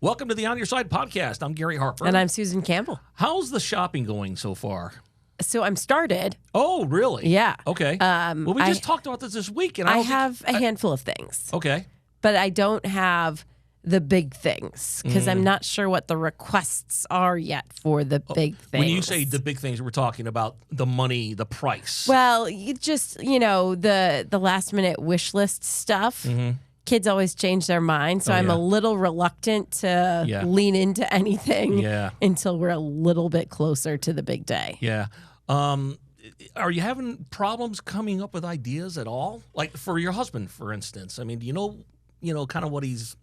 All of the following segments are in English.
Welcome to the On Your Side podcast. I'm Gary Harper. And I'm Susan Campbell. How's the shopping going so far? So I'm started. Oh, really? Yeah. Okay. Well, we just talked about this week. And I have a handful of things. Okay. But I don't have the big things because I'm not sure what the requests are yet for the big things. When you say the big things, we're talking about the money, the price. Well, you just, the last minute wish list stuff. Kids always change their mind, so I'm a little reluctant to lean into anything until we're a little bit closer to the big day. Yeah. Are you having problems coming up with ideas at all? Like for your husband, for instance. I mean, do you know kind of what he's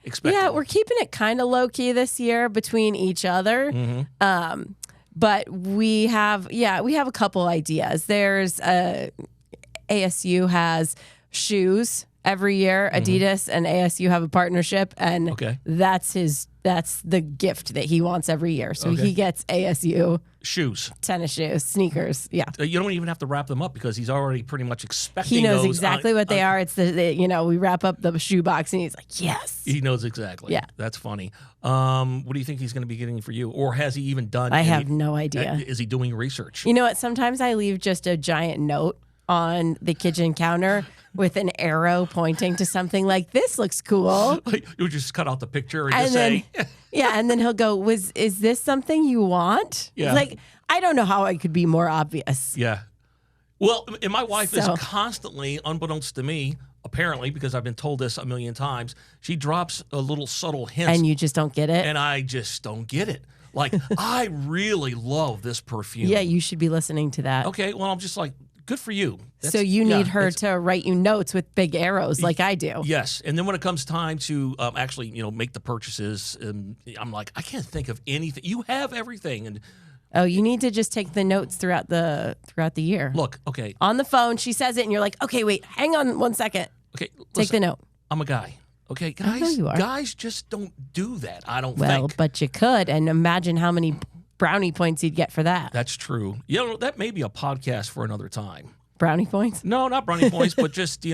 expecting? Yeah, we're keeping it kind of low key this year between each other. But we have a couple ideas. There's ASU has shoes. Every year, Adidas and ASU have a partnership, and that's the gift that he wants every year. So he gets ASU shoes, tennis shoes, sneakers. Yeah, you don't even have to wrap them up because he's already pretty much expecting. He knows those exactly what they are. It's we wrap up the shoe box, and he's like, yes. He knows exactly. Yeah, that's funny. What do you think he's going to be getting for you, or has he even done? I have no idea. Is he doing research? You know what? Sometimes I leave just a giant note on the kitchen counter with an arrow pointing to something like, this looks cool. You just cut out the picture and just say. And then he'll go, is this something you want? Yeah. It's like, I don't know how I could be more obvious. Yeah. Well, and my wife is constantly, unbeknownst to me, apparently, because I've been told this a million times, she drops a little subtle hint. And you just don't get it? And I just don't get it. Like, I really love this perfume. Yeah, you should be listening to that. Okay, well, I'm just like, good for you. So you need her to write you notes with big arrows like I do. Yes. And then when it comes time to actually, make the purchases, I'm like, I can't think of anything. You have everything. And you need to just take the notes throughout the year. Look, okay. On the phone, she says it, and you're like, okay, wait, hang on 1 second. Okay. Take the note. I'm a guy. Okay, guys. I know you are. Guys just don't do that. I don't think. Well, but you could, and imagine how many brownie points you'd get for that. That's true. That may be a podcast for another time. Brownie points? No, not brownie points, but just,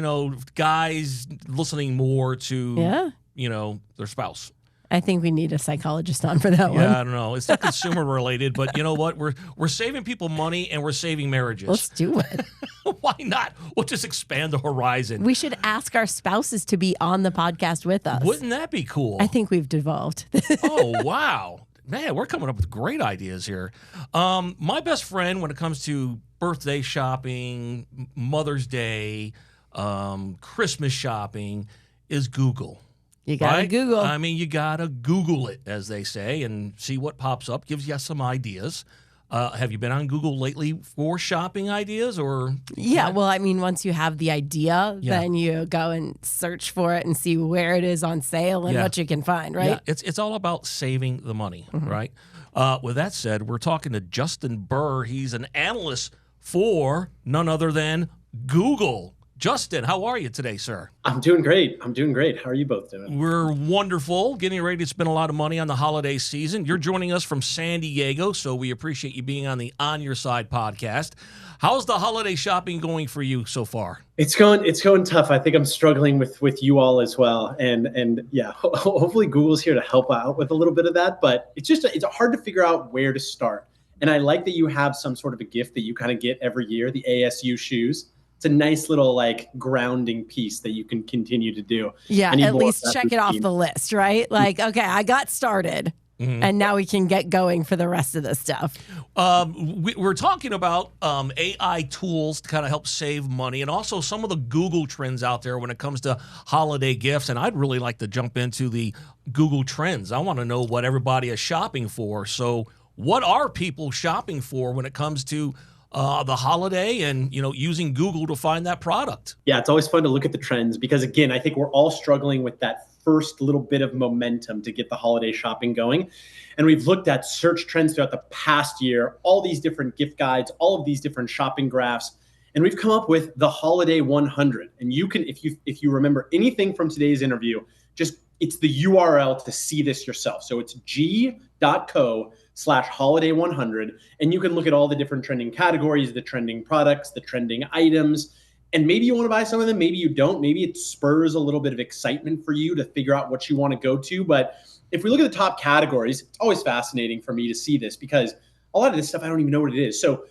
guys listening more to, their spouse. I think we need a psychologist on for that one. Yeah, I don't know. It's not consumer related, but you know what? We're saving people money and we're saving marriages. Let's do it. Why not? We'll just expand the horizon. We should ask our spouses to be on the podcast with us. Wouldn't that be cool? I think we've devolved. Oh, wow. Man, we're coming up with great ideas here. My best friend when it comes to birthday shopping, Mother's Day, Christmas shopping is Google. You got to Google. I mean, you got to Google it, as they say, and see what pops up. Gives you some ideas. Have you been on Google lately for shopping ideas? Or yeah, well, I mean, once you have the idea, then you go and search for it and see where it is on sale and what you can find, right? Yeah, it's all about saving the money, right? With that said, we're talking to Justin Burr. He's an analyst for none other than Google. Justin, how are you today, sir? I'm doing great. How are you both doing? We're wonderful. Getting ready to spend a lot of money on the holiday season. You're joining us from San Diego, so we appreciate you being on the On Your Side podcast. How's the holiday shopping going for you so far? It's going tough. I think I'm struggling with you all as well. And yeah, hopefully Google's here to help out with a little bit of that, but it's hard to figure out where to start. And I like that you have some sort of a gift that you kind of get every year, the ASU shoes. It's a nice little grounding piece that you can continue to do. Yeah, at least check it off the list, right? Like, okay, I got started. And now we can get going for the rest of the stuff. We're talking about AI tools to kind of help save money and also some of the Google trends out there when it comes to holiday gifts. And I'd really like to jump into the Google trends. I want to know what everybody is shopping for. So what are people shopping for when it comes to the holiday and, using Google to find that product? Yeah, it's always fun to look at the trends because, again, I think we're all struggling with that first little bit of momentum to get the holiday shopping going. And we've looked at search trends throughout the past year, all these different gift guides, all of these different shopping graphs, and we've come up with the Holiday 100. And you can, if you remember anything from today's interview, it's the URL to see this yourself. So it's g.co/holiday100. And you can look at all the different trending categories, the trending products, the trending items. And maybe you want to buy some of them, maybe you don't. Maybe it spurs a little bit of excitement for you to figure out what you want to go to. But if we look at the top categories, it's always fascinating for me to see this because a lot of this stuff, I don't even know what it is. So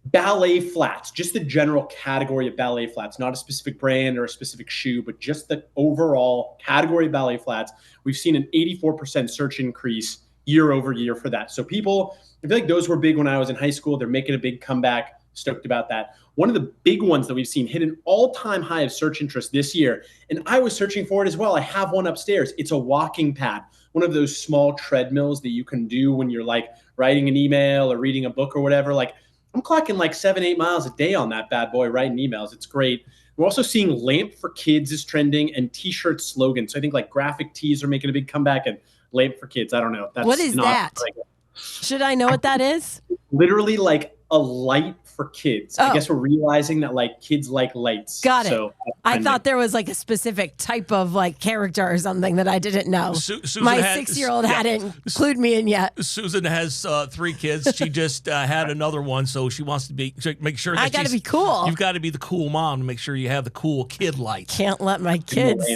ballet flats, just the general category of ballet flats, not a specific brand or a specific shoe, but just the overall category of ballet flats. We've seen an 84% search increase year over year for that. So people, I feel like those were big when I was in high school. They're making a big comeback. Stoked about that. One of the big ones that we've seen hit an all-time high of search interest this year, and I was searching for it as well. I have one upstairs. It's a walking pad, one of those small treadmills that you can do when you're like writing an email or reading a book or whatever. Like I'm clocking like 7-8 miles a day on that bad boy writing emails. It's great. We're also seeing lamp for kids is trending and t-shirt slogans. So I think like graphic tees are making a big comeback and lamp for kids. I don't know. What is that? Should I know what that is? Literally like a light for kids. Oh. I guess we're realizing that like kids like lights. Got it. So I thought there was like a specific type of like character or something that I didn't know. My 6-year-old hadn't clued me in yet. Susan has 3 kids. She just had another one, so she wants to make sure that I got to be cool. You've got to be the cool mom to make sure you have the cool kid lights. Can't let my kids,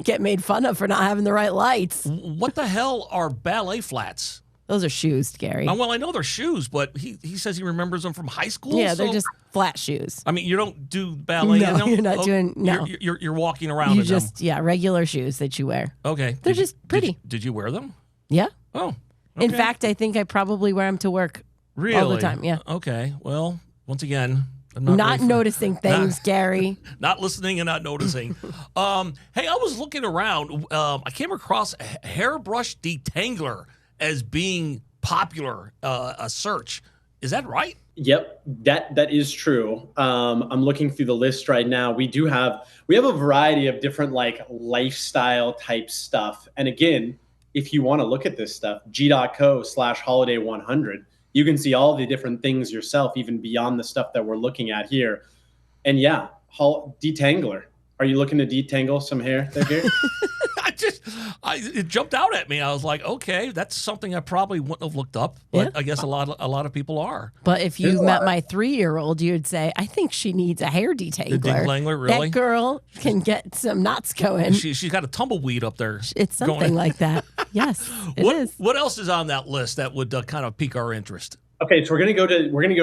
get made fun of for not having the right lights. What the hell are ballet flats? Those are shoes, Gary. Well, I know they're shoes, but he says he remembers them from high school. Yeah, they're just flat shoes. I mean, you don't do ballet. No, you're not doing. No, you're walking around. You in just them. regular shoes that you wear. Okay, they're just pretty. Did you wear them? Yeah. Oh. Okay. In fact, I think I probably wear them to work all the time. Yeah. Okay. Well, once again, I'm not noticing things, Gary. Not listening and not noticing. Hey, I was looking around. I came across a hairbrush detangler as being popular a search. Is that right? Yep, that is true. I'm looking through the list right now. We have a variety of different like lifestyle type stuff. And again, if you want to look at this stuff, g.co/holiday100, you can see all the different things yourself, even beyond the stuff that we're looking at here. And yeah, detangler. Are you looking to detangle some hair there, Gary? It jumped out at me. I was like, okay, that's something I probably wouldn't have looked up, but I guess a lot of people are. But if you met my 3-year-old, you'd say, I think she needs a hair detangler. Detangler, really? That girl can get some knots going. She's got a tumbleweed up there. It's something like that. Yes, it is. What else is on that list that would kind of pique our interest? Okay, so we're gonna go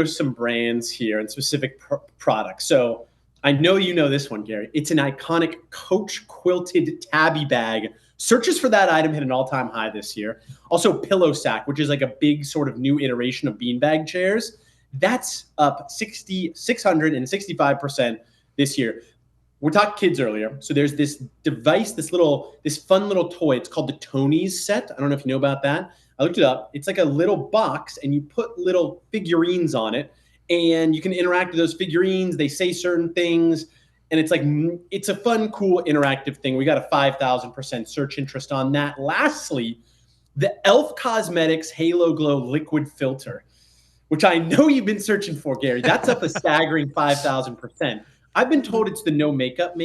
to some brands here and specific products. So I know you know this one, Gary. It's an iconic Coach quilted tabby bag. Searches for that item hit an all-time high this year. Also, Pillow Sack, which is like a big sort of new iteration of beanbag chairs. That's up 665% this year. We talked kids earlier. So there's this device, this fun little toy. It's called the Tony's set. I don't know if you know about that. I looked it up. It's like a little box, and you put little figurines on it, and you can interact with those figurines. They say certain things. And it's a fun, cool, interactive thing. We got a 5,000% search interest on that. Lastly, the e.l.f. Cosmetics Halo Glow Liquid Filter, which I know you've been searching for, Gary. That's up a staggering 5,000%. I've been told it's the no makeup.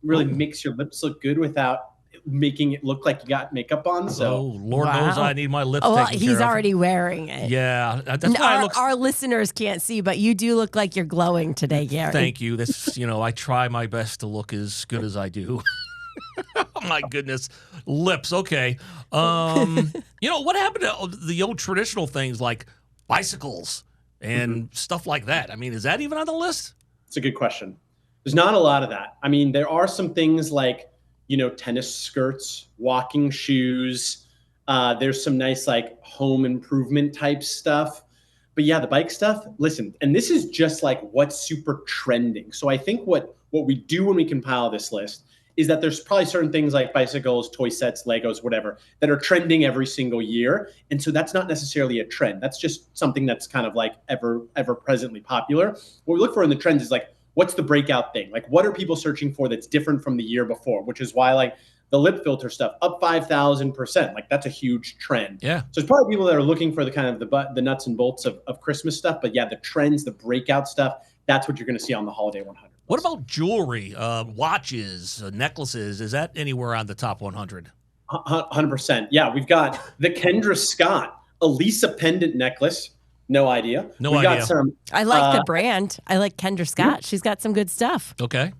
Really makes your lips look good without making it look like you got makeup on. So Lord knows I need my lips taken care of. He's already wearing it. Yeah, that's why our listeners can't see, but you do look like you're glowing today, Gary. Thank you. That's I try my best to look as good as I do. My goodness, lips. Okay. What happened to the old traditional things like bicycles and stuff like that? I mean, is that even on the list? It's a good question. There's not a lot of that. I mean, there are some things like tennis skirts, walking shoes. There's some nice like home improvement type stuff. But yeah, the bike stuff, listen, and this is just like what's super trending. So I think what we do when we compile this list is that there's probably certain things like bicycles, toy sets, Legos, whatever, that are trending every single year. And so that's not necessarily a trend. That's just something that's kind of like ever presently popular. What we look for in the trends is like, what's the breakout thing? Like, what are people searching for that's different from the year before? Which is why, like, the lip filter stuff up 5,000%. Like, that's a huge trend. Yeah. So it's probably people that are looking for the kind of the nuts and bolts of Christmas stuff. But yeah, the trends, the breakout stuff, that's what you're going to see on the Holiday 100. What about jewelry, watches, necklaces? Is that anywhere on the top 100? 100%. Yeah, we've got the Kendra Scott Elisa pendant necklace. No idea. We got some. I like the brand. I like Kendra Scott. She's got some good stuff. Okay.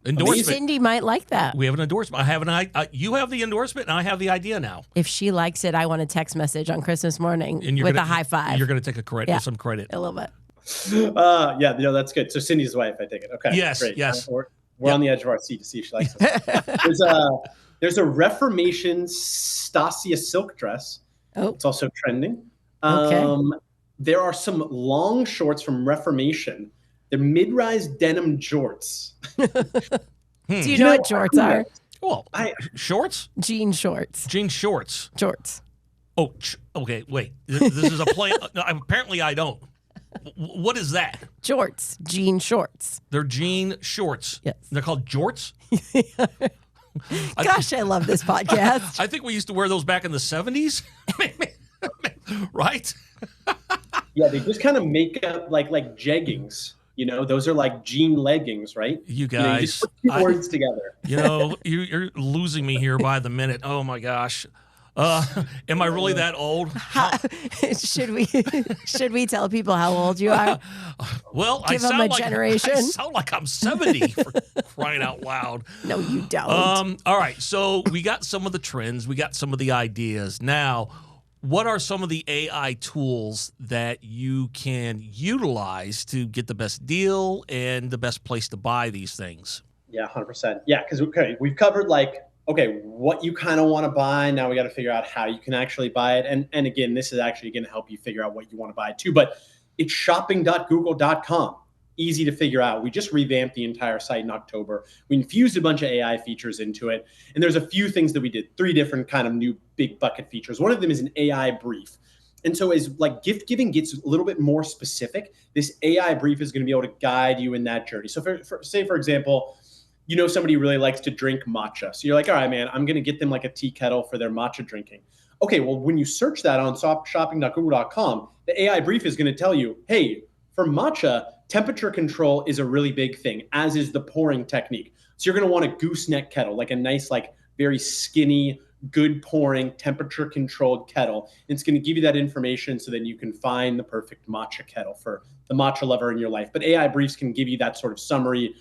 Endorsement. Cindy might like that. We have an endorsement. You have the endorsement, and I have the idea now. If she likes it, I want a text message on Christmas morning with a high five. You're going to take a credit, some credit. A little bit. That's good. So Cindy's wife, I take it. Okay. Yes. Great. Yes. We're on the edge of our seat to see if she likes us. There's a Reformation Stasia silk dress. Oh. It's also trending. Okay. There are some long shorts from Reformation. They're mid-rise denim jorts. Do you know what jorts are? Well, shorts? Jean shorts. Jean shorts. Jorts. Oh, okay. Wait. This is a play. No, apparently, I don't. What is that? Jorts. Jean shorts. They're jean shorts. Yes. They're called jorts? Gosh, I love this podcast. I think we used to wear those back in the 70s. Right? Yeah, they just kind of make up like jeggings. Those are like jean leggings, right? You guys. You just put two words together. You're losing me here by the minute. Oh, my gosh. Am I really that old? Should we tell people how old you are? Well, Give them a generation. I sound like I'm 70 for crying out loud. No, you don't. All right. So we got some of the trends. We got some of the ideas. Now, what are some of the AI tools that you can utilize to get the best deal and the best place to buy these things? Yeah, 100%. Yeah, because we've covered what you kind of want to buy. Now we got to figure out how you can actually buy it. And again, this is actually going to help you figure out what you want to buy too. But it's shopping.google.com. Easy to figure out. We just revamped the entire site in October. We infused a bunch of AI features into it. And there's a few things that we did, 3 different kind of new big bucket features. One of them is an AI brief. And so as gift giving gets a little bit more specific, this AI brief is going to be able to guide you in that journey. So for example, somebody really likes to drink matcha. So you're like, all right, man, I'm going to get them like a tea kettle for their matcha drinking. Okay, well, when you search that on shopping.google.com, the AI brief is going to tell you, hey, for matcha, temperature control is a really big thing, as is the pouring technique. So you're going to want a gooseneck kettle, like a nice, very skinny, good pouring, temperature controlled kettle. It's going to give you that information so then you can find the perfect matcha kettle for the matcha lover in your life. But AI briefs can give you that sort of summary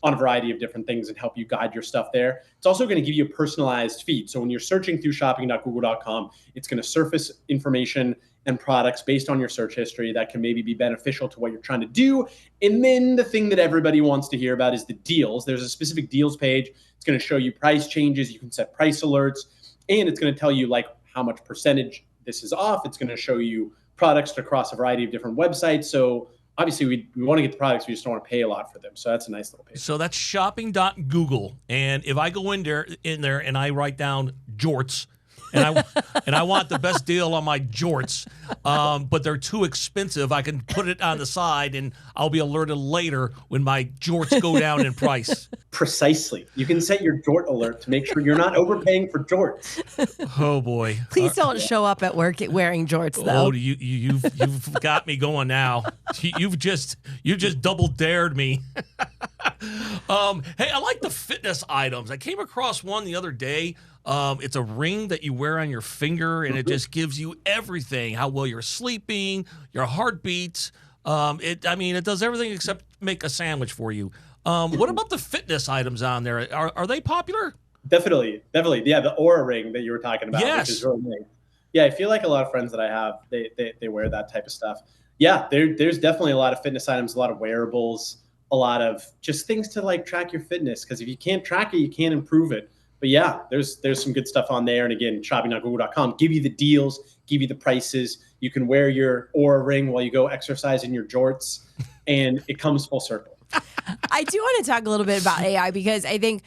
on a variety of different things and help you guide your stuff there. It's also going to give you a personalized feed. So when you're searching through shopping.google.com, it's going to surface information and products based on your search history that can maybe be beneficial to what you're trying to do. And then the thing that everybody wants to hear about is the deals. There's a specific deals page. It's going to show you price changes. You can set price alerts, and it's going to tell you how much percentage this is off. It's going to show you products across a variety of different websites. So obviously, we want to get the products. We just don't want to pay a lot for them. So that's a nice little page. So that's shopping.google. And if I go in there and I write down jorts, and I want the best deal on my jorts, but they're too expensive, I can put it on the side, and I'll be alerted later when my jorts go down in price. Precisely. You can set your jort alert to make sure you're not overpaying for jorts. Oh boy! Please don't show up at work wearing jorts, though. Oh, you've got me going now. You've just double dared me. Hey, I like the fitness items. I came across one the other day. It's a ring that you wear on your finger, and it just gives you everything: how well you're sleeping, your heartbeat. It does everything except make a sandwich for you. What about the fitness items on there? Are they popular? Definitely. Yeah, the Aura ring that you were talking about, yes. Which is really nice. Yeah, I feel like a lot of friends that I have, they wear that type of stuff. Yeah, there's definitely a lot of fitness items, a lot of wearables, a lot of just things to track your fitness. Because if you can't track it, you can't improve it. But yeah, there's some good stuff on there. And again, shopping.google.com, give you the deals, give you the prices. You can wear your Aura ring while you go exercise in your jorts, and it comes full circle. I do want to talk a little bit about AI, because I think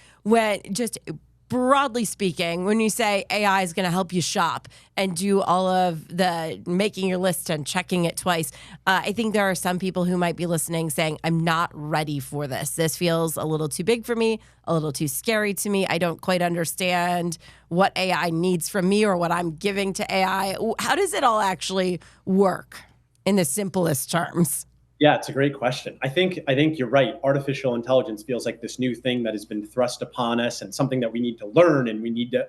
broadly speaking, when you say AI is going to help you shop and do all of the making your list and checking it twice, I think there are some people who might be listening saying, I'm not ready for this. This feels a little too big for me, a little too scary to me. I don't quite understand what AI needs from me or what I'm giving to AI. How does it all actually work in the simplest terms? Yeah, it's a great question. I think you're right. Artificial intelligence feels like this new thing that has been thrust upon us, and something that we need to learn and we need to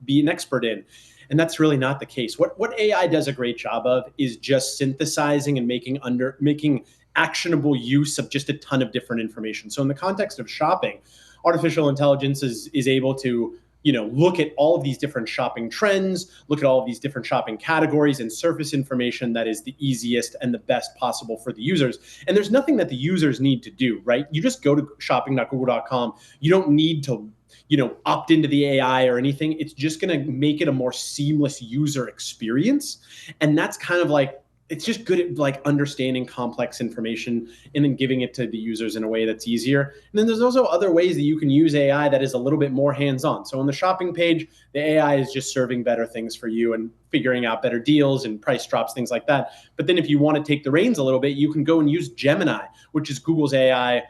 be an expert in. And that's really not the case. What AI does a great job of is just synthesizing and making actionable use of just a ton of different information. So in the context of shopping, artificial intelligence is able to, look at all of these different shopping trends, look at all of these different shopping categories and surface information that is the easiest and the best possible for the users. And there's nothing that the users need to do, right? You just go to shopping.google.com. You don't need to opt into the AI or anything. It's just going to make it a more seamless user experience. And that's kind of like, it's just good at like understanding complex information and then giving it to the users in a way that's easier. And then there's also other ways that you can use AI that is a little bit more hands-on. So on the shopping page, the AI is just serving better things for you and figuring out better deals and price drops, things like that. But then if you want to take the reins a little bit, you can go and use Gemini, which is Google's AI,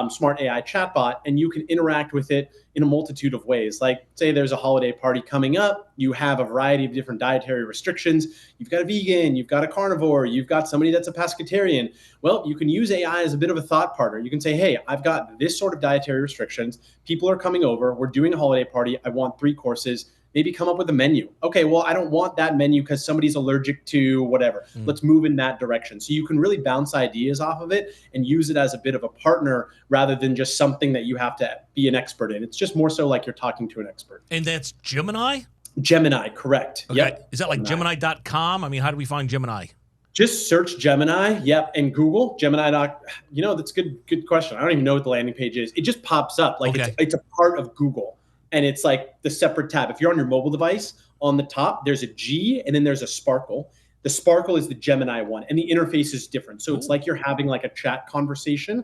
smart AI chatbot, and you can interact with it in a multitude of ways. Like, say there's a holiday party coming up, you have a variety of different dietary restrictions. You've got a vegan, you've got a carnivore, you've got somebody that's a pescatarian. Well, you can use AI as a bit of a thought partner. You can say, hey, I've got this sort of dietary restrictions. People are coming over. We're doing a holiday party. I want 3 courses. Maybe come up with a menu. Okay, well, I don't want that menu because somebody's allergic to whatever. Let's move in that direction. So you can really bounce ideas off of it and use it as a bit of a partner rather than just something that you have to be an expert in. It's just more so like you're talking to an expert. And that's Gemini? Gemini, correct. Okay. Yep. Is that like Gemini.com? I mean, how do we find Gemini? Just search Gemini, and Google Gemini. That's a good question. I don't even know what the landing page is. It just pops up like it's a part of Google. And it's like the separate tab. If you're on your mobile device, on the top, there's a G and then there's a sparkle. The sparkle is the Gemini one, and the interface is different. So it's like you're having like a chat conversation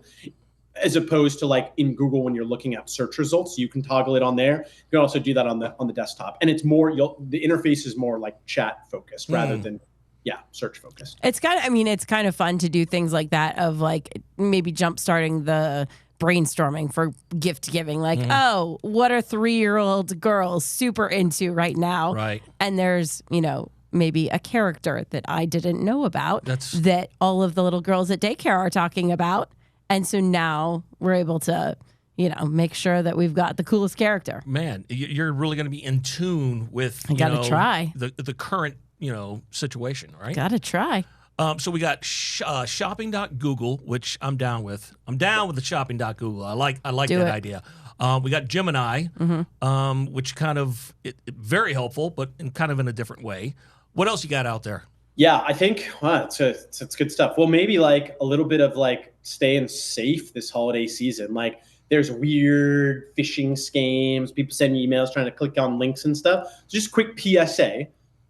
as opposed to like in Google when you're looking at search results. You can toggle it on there. You can also do that on the desktop. And it's more, the interface is more like chat focused rather than search focused. It's kind of fun to do things like that, of like maybe jump starting the brainstorming for gift giving, like, oh, what are 3-year-old girls super into right now? Right. And there's, maybe a character that I didn't know about that all of the little girls at daycare are talking about. And so now we're able to, make sure that we've got the coolest character. Man, you're really going to be in tune with try the current, situation, right? Gotta try. So we got shopping.google, which I'm down with. I'm down with the shopping.google. I like that idea. We got Gemini, which kind of very helpful, but kind of in a different way. What else you got out there? Yeah, I think it's good stuff. Well, maybe like a little bit of like staying safe this holiday season. Like there's weird phishing scams, people sending emails trying to click on links and stuff. So just quick PSA,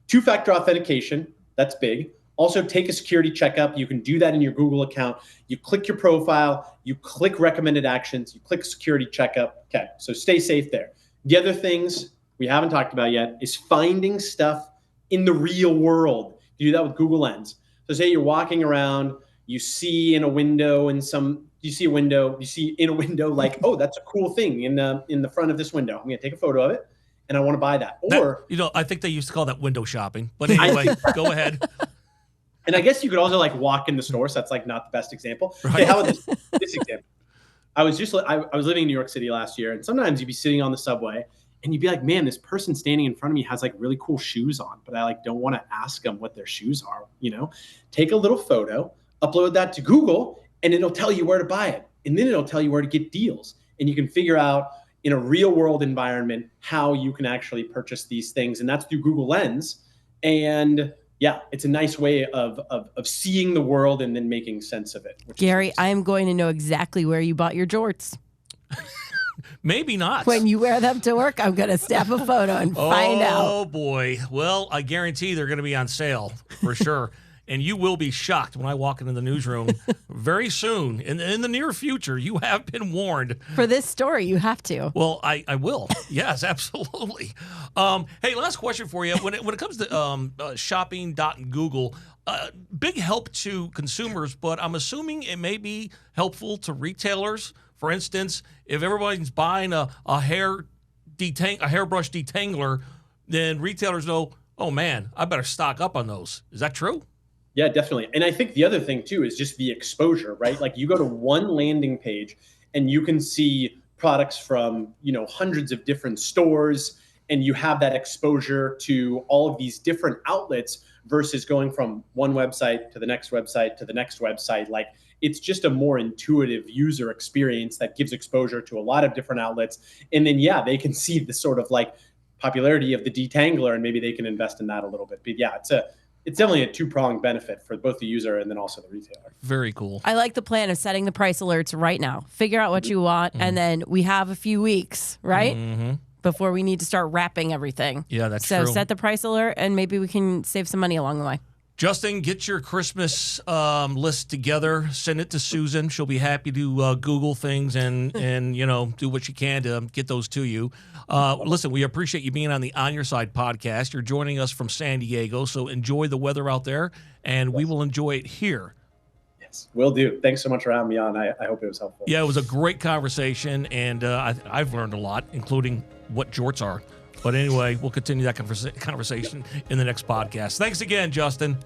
2-factor authentication, that's big. Also, take a security checkup. You can do that in your Google account. You click your profile, you click recommended actions, you click security checkup. Okay, so stay safe there. The other things we haven't talked about yet is finding stuff in the real world. You do that with Google Lens. So say you're walking around, you see in a window like, oh, that's a cool thing in the front of this window. I'm gonna take a photo of it and I want to buy that. Or I think they used to call that window shopping. But anyway, go ahead. And I guess you could also like walk in the store. So that's like not the best example. Right. Okay, how about this example? I was living in New York City last year, and sometimes you'd be sitting on the subway and you'd be like, man, this person standing in front of me has like really cool shoes on, but I like don't want to ask them what their shoes are. Take a little photo, upload that to Google, and it'll tell you where to buy it. And then it'll tell you where to get deals. And you can figure out in a real world environment how you can actually purchase these things. And that's through Google Lens. And yeah, it's a nice way of seeing the world and then making sense of it. Gary, I am going to know exactly where you bought your jorts. Maybe not. When you wear them to work, I'm going to snap a photo and find out. Oh, boy. Well, I guarantee they're going to be on sale for sure. And you will be shocked when I walk into the newsroom very soon. In the near future, you have been warned. For this story, you have to. Well, I will. Yes, absolutely. Hey, last question for you. When it comes to shopping.google, big help to consumers, but I'm assuming it may be helpful to retailers. For instance, if everybody's buying a hairbrush detangler, then retailers know, oh, man, I better stock up on those. Is that true? Yeah, definitely. And I think the other thing too is just the exposure, right? Like you go to one landing page and you can see products from, hundreds of different stores and you have that exposure to all of these different outlets versus going from one website to the next website to the next website. Like, it's just a more intuitive user experience that gives exposure to a lot of different outlets. And then, yeah, they can see the sort of like popularity of the detangler, and maybe they can invest in that a little bit. But yeah, it's definitely a two-pronged benefit for both the user and then also the retailer. Very cool. I like the plan of setting the price alerts right now. Figure out what you want, and then we have a few weeks, right? Before we need to start wrapping everything. Yeah, that's true. So set the price alert, and maybe we can save some money along the way. Justin, get your Christmas list together. Send it to Susan. She'll be happy to Google things and do what she can to get those to you. Listen, we appreciate you being on the On Your Side podcast. You're joining us from San Diego, so enjoy the weather out there, and we will enjoy it here. Yes, will do. Thanks so much for having me on. I hope it was helpful. Yeah, it was a great conversation, and I've learned a lot, including what jorts are. But anyway, we'll continue that conversation in the next podcast. Thanks again, Justin.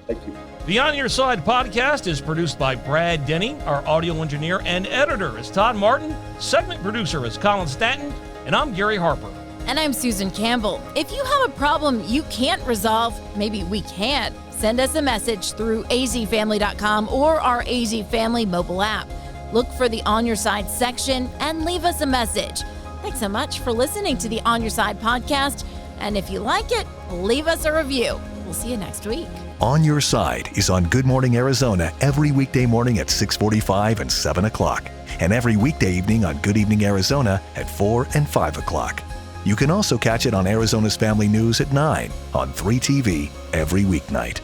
Thank you. The On Your Side podcast is produced by Brad Denny. Our audio engineer and editor is Todd Martin. Segment producer is Colin Stanton. And I'm Gary Harper. And I'm Susan Campbell. If you have a problem you can't resolve, maybe we can. Send us a message through azfamily.com or our AZ Family mobile app. Look for the On Your Side section and leave us a message. Thanks so much for listening to the On Your Side podcast. And if you like it, leave us a review. We'll see you next week. On Your Side is on Good Morning Arizona every weekday morning at 6:45 and 7 o'clock, and every weekday evening on Good Evening Arizona at 4 and 5 o'clock. You can also catch it on Arizona's Family News at 9 on 3TV every weeknight.